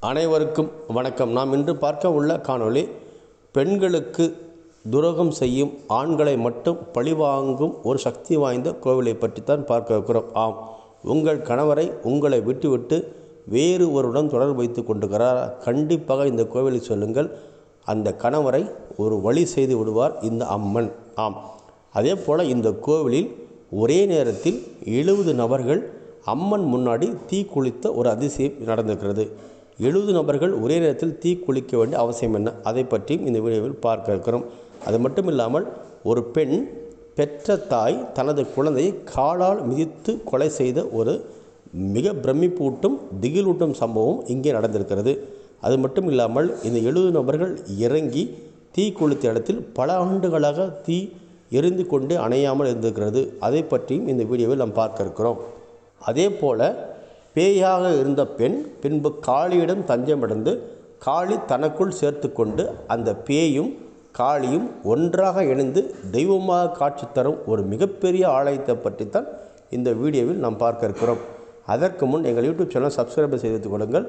அனைவருக்கும் வணக்கம். நாம் இன்று பார்க்க உள்ள காணொளி, பெண்களுக்கு துரோகம் செய்யும் ஆண்களை மட்டும் பழிவாங்கும் ஒரு சக்தி வாய்ந்த கோவிலை பற்றித்தான் பார்க்க இருக்கிறோம். ஆம், உங்கள் கணவரை உங்களை விட்டுவிட்டு வேறு ஒருடன் தொடர்பு வைத்து கொண்டிருக்கிறார். கண்டிப்பாக இந்த கோவிலை சொல்லுங்கள். அந்த கணவரை ஒரு வழி செய்து விடுவார் இந்த அம்மன். ஆம், அதே போல் இந்த கோவிலில் ஒரே நேரத்தில் 70 நபர்கள் அம்மன் முன்னாடி தீ குளித்த ஒரு அதிசயம் நடந்திருக்கிறது. 70 நபர்கள் ஒரே நேரத்தில் தீ குளிக்க வேண்டிய அவசியம் என்ன, அதை பற்றியும் இந்த வீடியோவில் பார்க்க இருக்கிறோம். அது மட்டும் இல்லாமல், ஒரு பெண் பெற்ற தாய் தனது குழந்தையை காலால் மிதித்து கொலை செய்த ஒரு மிக பிரமிப்பூட்டும் திகிலூட்டும் சம்பவம் இங்கே நடந்திருக்கிறது. அது மட்டும் இல்லாமல், இந்த 70 நபர்கள் இறங்கி தீ குளித்த இடத்தில் பல ஆண்டுகளாக தீ எரிந்து கொண்டு அணையாமல் இருந்திருக்கிறது. அதை பற்றியும் இந்த வீடியோவில் நாம் பார்க்க இருக்கிறோம். அதே போல் பேயாக இருந்த பெண் பின்பு காளியிடம் தஞ்சமடைந்து காளி தனக்குள் சேர்த்து கொண்டு அந்த பேயும் காளியும் ஒன்றாக இணைந்து தெய்வமாக காட்சி தரும் ஒரு மிகப்பெரிய ஆலயத்தை பற்றித்தான் இந்த வீடியோவில் நாம் பார்க்க இருக்கிறோம். அதற்கு முன் எங்கள் யூடியூப் சேனல் சப்ஸ்கிரைப் செய்து கொள்ளுங்கள்,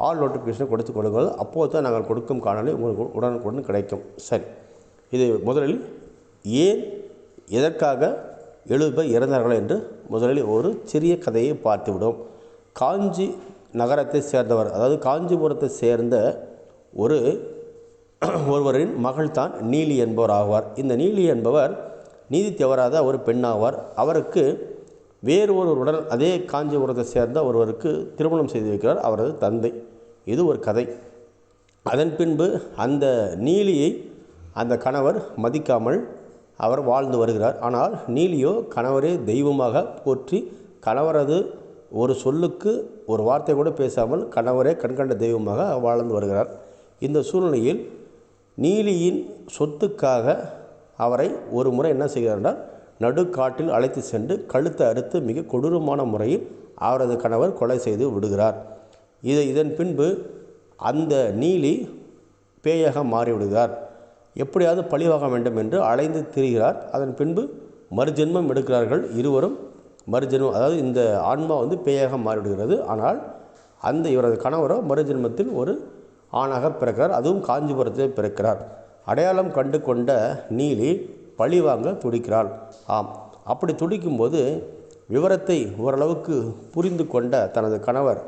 ஆல் நோட்டிஃபிகேஷனை கொடுத்து கொள்ளுங்கள். அப்போது தான் நாங்கள் கொடுக்கும் காணொளி உங்களுக்கு உடனுக்குடன் கிடைக்கும். சரி, இது முதலில் ஏன் எதற்காக 70 பேர் இறந்தார்கள் என்று முதலில் ஒரு சிறிய கதையை பார்த்துவிடும். காஞ்சி நகரத்தை சேர்ந்தவர், அதாவது காஞ்சிபுரத்தை சேர்ந்த ஒருவரின் மகள் தான் நீலி என்பவர் ஆவார். இந்த நீலி என்பவர் நீதி தவறாத ஒரு பெண்ணாவார். அவருக்கு வேறு ஒருவருடன் அதே காஞ்சிபுரத்தை சேர்ந்த ஒருவருக்கு திருமணம் செய்து வைக்கிறார் அவரது தந்தை. இது ஒரு கதை. அதன் பின்பு அந்த நீலியை அந்த கணவர் மதிக்காமல் அவர் வாழ்ந்து வருகிறார். ஆனால் நீலியோ கணவரே தெய்வமாக போற்றி கணவரது ஒரு சொல்லுக்கு ஒரு வார்த்தை கூட பேசாமல் கணவரே கண்கண்ட தெய்வமாக வாழ்ந்து வருகிறார். இந்த சூழ்நிலையில் நீலியின் சொத்துக்காக அவரை ஒரு முறை என்ன செய்கிறார், நடுக்காட்டில் அழைத்து சென்று கழுத்தை அறுத்து மிக கொடூரமான முறையில் அவரது கணவர் கொலை செய்து விடுகிறார். இதன் பின்பு அந்த நீலி பேயாக மாறிவிடுகிறார். எப்படியாவது பழிவாக வேண்டும் என்று அலைந்து திரிகிறார். அதன் பின்பு மறுஜென்மம் எடுக்கிறார்கள் இருவரும். மறுஜென்மம், அதாவது இந்த ஆன்மா பேயாக மாறிவிடுகிறது. ஆனால் அந்த இவரது கணவரோ மறுஜென்மத்தில் ஒரு ஆணாக பிறக்கிறார். அதுவும் காஞ்சிபுரத்தில் பிறக்கிறார். அடையாளம் கண்டு கொண்ட நீலி பழிவாங்க துடிக்கிறாள். ஆம், அப்படி துடிக்கும்போது விவரத்தை ஓரளவுக்கு புரிந்து கொண்ட தனது கணவர்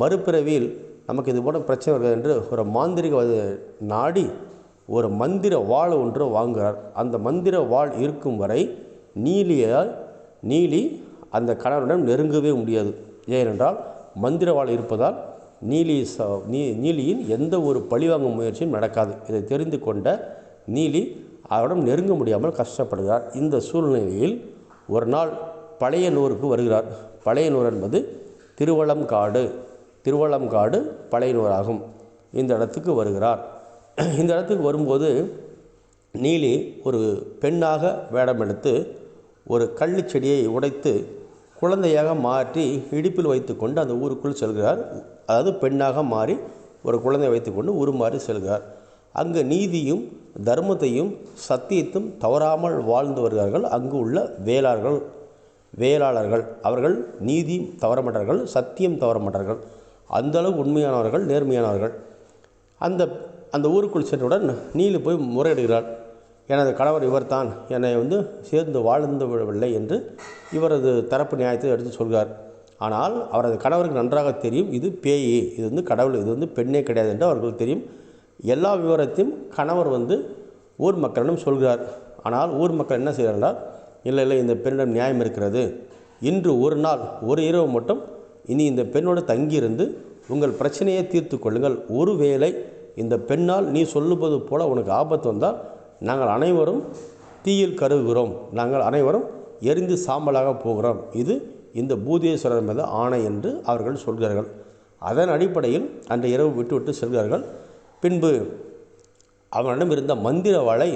மறுபிறவியில் நமக்கு இது போன்ற பிரச்சனை வருகிறது என்று ஒரு மாந்திரிக நாடி ஒரு மந்திர வாள் ஒன்று வாங்குகிறார். அந்த மந்திர வாள் இருக்கும் வரை நீலி அந்த கணவரிடம் நெருங்கவே முடியாது. ஏனென்றால் மந்திர வாள் இருப்பதால் நீலியின் எந்த ஒரு பழிவாங்கும் முயற்சியும் நடக்காது. இதை தெரிந்து கொண்ட நீலி அவரிடம் நெருங்க முடியாமல் கஷ்டப்படுகிறார். இந்த சூழ்நிலையில் ஒரு நாள் பழையனூருக்கு வருகிறார். பழையனூர் என்பது திருவளம்காடு பழையனூராகும். இந்த இடத்துக்கு வருகிறார். இந்த இடத்துக்கு வரும்போது நீலி ஒரு பெண்ணாக வேடமெடுத்து ஒரு கள்ளி செடியை உடைத்து குழந்தையாக மாற்றி இடுப்பில் வைத்து கொண்டு அந்த ஊருக்குள் செல்கிறார். அதாவது பெண்ணாக மாறி ஒரு குழந்தையை வைத்துக்கொண்டு உருமாறி செல்கிறார். அங்கு நீதியும் தர்மத்தையும் சத்தியத்தும் தவறாமல் வாழ்ந்து வருகிறார்கள் அங்கு உள்ள வேளாளர்கள். அவர்கள் நீதி தவறமாட்டார்கள், சத்தியம் தவறமாட்டார்கள். அந்தளவு உண்மையானவர்கள், நேர்மையானவர்கள். அந்த ஊருக்குள் சென்றவுடன் நீலி போய் முறையிடுகிறார். எனது கணவர் இவர்தான் என்னை சேர்ந்து வாழ்ந்து விடவில்லை என்று இவரது தரப்பு நியாயத்தை எடுத்து சொல்கிறார். ஆனால் அவரது கணவருக்கு நன்றாக தெரியும் இது பேயே, இது கடவுள், இது பெண்ணே கிடையாது என்று அவர்களுக்கு தெரியும். எல்லா விவரத்தையும் கணவர் ஊர் மக்களிடம் சொல்கிறார். ஆனால் ஊர் மக்கள் என்ன செய்கிறார்கள், இல்லை இந்த பெண்ணிடம் நியாயம் இருக்கிறது, இன்று ஒரு நாள் ஒரு இரவு மட்டும் இனி இந்த பெண்ணோடு தங்கியிருந்து உங்கள் பிரச்சனையை தீர்த்து கொள்ளுங்கள். ஒருவேளை இந்த பெண்ணால் நீ சொல்லுவது போல உனக்கு ஆபத்து வந்தால் நாங்கள் அனைவரும் தீயில் கருகுகிறோம், நாங்கள் அனைவரும் எரிந்து சாம்பலாக போகிறோம், இது இந்த பூதேஸ்வரர் மீது ஆணை என்று அவர்கள் சொல்கிறார்கள். அதன் அடிப்படையில் அன்று இரவு விட்டு செல்கிறார்கள். பின்பு அவனிடம் இருந்த மந்திர வாளை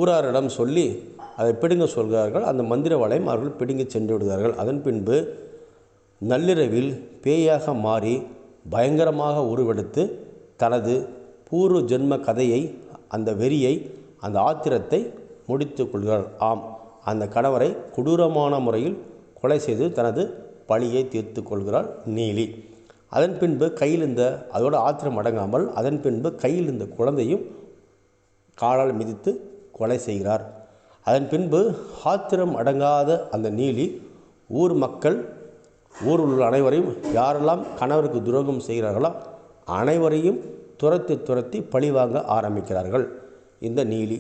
ஊராரிடம் சொல்லி அதை பிடுங்க சொல்கிறார்கள். அந்த மந்திர வாளையும் அவர்கள் பிடுங்கி சென்று விடுகிறார்கள். அதன் பின்பு நள்ளிரவில் பேயாக மாறி பயங்கரமாக உருவெடுத்து தனது பூர்வ ஜென்ம கதையை, அந்த வெறியை, அந்த ஆத்திரத்தை முடித்து கொள்கிறார். ஆம், அந்த கணவரை கொடூரமான முறையில் கொலை செய்து தனது பழியை தீர்த்து கொள்கிறாள் நீலி. அதன் பின்பு கையில் இருந்த அதோட ஆத்திரம் அடங்காமல் அதன் பின்பு கையில் இருந்த குழந்தையும் காலால் மிதித்து கொலை செய்கிறார். அதன் பின்பு ஆத்திரம் அடங்காத அந்த நீலி ஊர் மக்கள் ஊரில் உள்ள அனைவரையும் யாரெல்லாம் கணவருக்கு துரோகம் செய்கிறார்களோ அனைவரையும் துரத்தி பழிவாங்க ஆரம்பிக்கிறார்கள். இந்த நீலி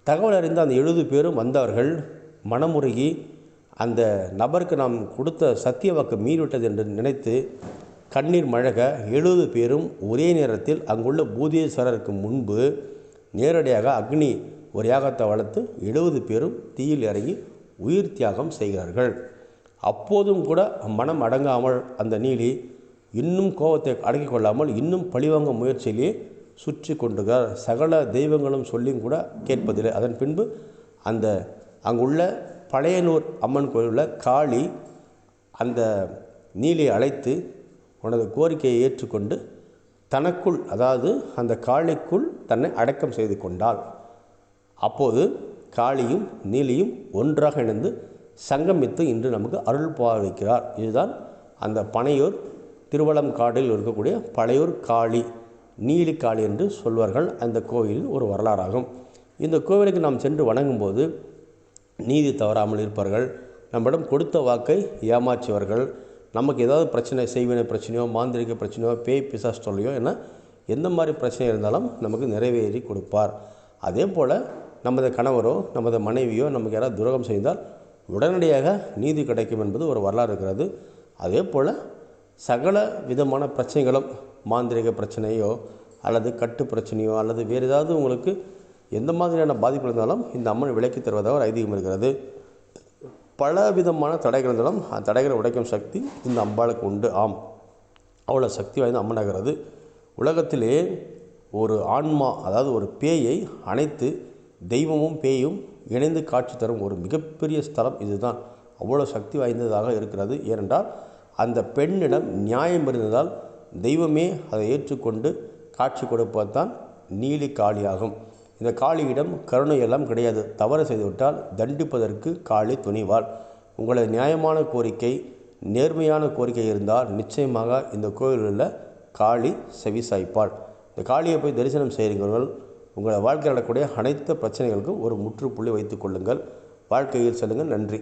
தகவல் அறிந்த அந்த 70 பேரும் வந்தவர்கள் மனமுருகி அந்த நபருக்கு நாம் கொடுத்த சத்திய வாக்கு மீறிவிட்டது என்று நினைத்து கண்ணீர் மழக 70 பேரும் ஒரே நேரத்தில் அங்குள்ள பூதேஸ்வரருக்கு முன்பு நேரடியாக அக்னி ஒரு யாகத்தை வளர்த்து 70 பேரும் தீயில் இறங்கி உயிர் தியாகம் செய்கிறார்கள். அப்போதும் கூட மனம் அடங்காமல் அந்த நீலி இன்னும் கோபத்தை அடக்கிக் கொள்ளாமல் இன்னும் பழிவாங்க முயற்சியிலே சுற்றி கொண்டுகிறார். சகல தெய்வங்களும் சொல்லியும் கூட கேட்பதில்லை. அதன் பின்பு அந்த அங்குள்ள பழையனூர் அம்மன் கோயிலுள்ள காளி அந்த நீலியை அழைத்து உனது கோரிக்கையை ஏற்றுக்கொண்டு தனக்குள், அதாவது அந்த காளிக்குள் தன்னை அடக்கம் செய்து கொண்டாள். அப்போது காளியும் நீலியும் ஒன்றாக இணைந்து சங்கமித்து இன்று நமக்கு அருள் பாவிக்கிறார். இதுதான் அந்த பனையூர் திருவலம்காடில் இருக்கக்கூடிய பழையூர் காளி, நீலி காளி என்று சொல்வார்கள். அந்த கோவிலின் ஒரு வரலாறாகும். இந்த கோவிலுக்கு நாம் சென்று வணங்கும்போது நீதி தவறாமல் இருப்பார்கள். நம்மிடம் கொடுத்த வாக்கை ஏமாற்றியவர்கள், நமக்கு ஏதாவது பிரச்சனை, செய்வினை பிரச்சனையோ மாந்திரிக பிரச்சனையோ பேய் பிசாஸ் தொல்லையோ என எந்த மாதிரி பிரச்சனை இருந்தாலும் நமக்கு நிறைவேறி கொடுப்பார். அதே போல் நமது கணவரோ நமது மனைவியோ நமக்கு யாராவது துரோகம் செய்தால் உடனடியாக நீதி கிடைக்கும் என்பது ஒரு வரலாறு இருக்கிறது. அதே போல் சகல விதமான பிரச்சனைகளும், மாந்திரிக பிரச்சனையோ அல்லது கட்டு பிரச்சனையோ அல்லது வேறு ஏதாவது உங்களுக்கு எந்த மாதிரியான பாதிப்பு இருந்தாலும் இந்த அம்மன் விலக்கி தருவதாக ஒரு ஐதீகம் இருக்கிறது. பல விதமான தடைகள் இருந்தாலும் அந்த தடைகளை உடைக்கும் சக்தி இந்த அம்பாளுக்கு உண்டு. ஆம், அவ்வளோ சக்தி வாய்ந்த அம்மனாகிறது. உலகத்திலே ஒரு ஆன்மா, அதாவது ஒரு பேயை அனைத்து தெய்வமும் பேயும் இணைந்து காட்சி தரும் ஒரு மிகப்பெரிய ஸ்தலம் இதுதான். அவ்வளோ சக்தி வாய்ந்ததாக இருக்கிறது. ஏனென்றால் அந்த பெண்ணிடம் நியாயம் இருந்ததால் தெய்வமே அதை ஏற்றுக்கொண்டு காட்சி கொடுப்பதுதான் நீலி காளியாகும். இந்த காளியிடம் கருணை எல்லாம் கிடையாது. தவறு செய்துவிட்டால் தண்டிப்பதற்கு காளி துணிவாள். உங்களது நியாயமான கோரிக்கை, நேர்மையான கோரிக்கை இருந்தால் நிச்சயமாக இந்த கோயிலில் உள்ள காளி செவிசாய்ப்பாள். இந்த காளியை போய் தரிசனம் செய்கிறீர்கள். உங்களை வாழ்க்கையில் நடக்கக்கூடிய அனைத்து பிரச்சனைகளுக்கும் ஒரு முற்றுப்புள்ளி வைத்துக் கொள்ளுங்கள். வாழ்க்கையில் செல்லுங்கள். நன்றி.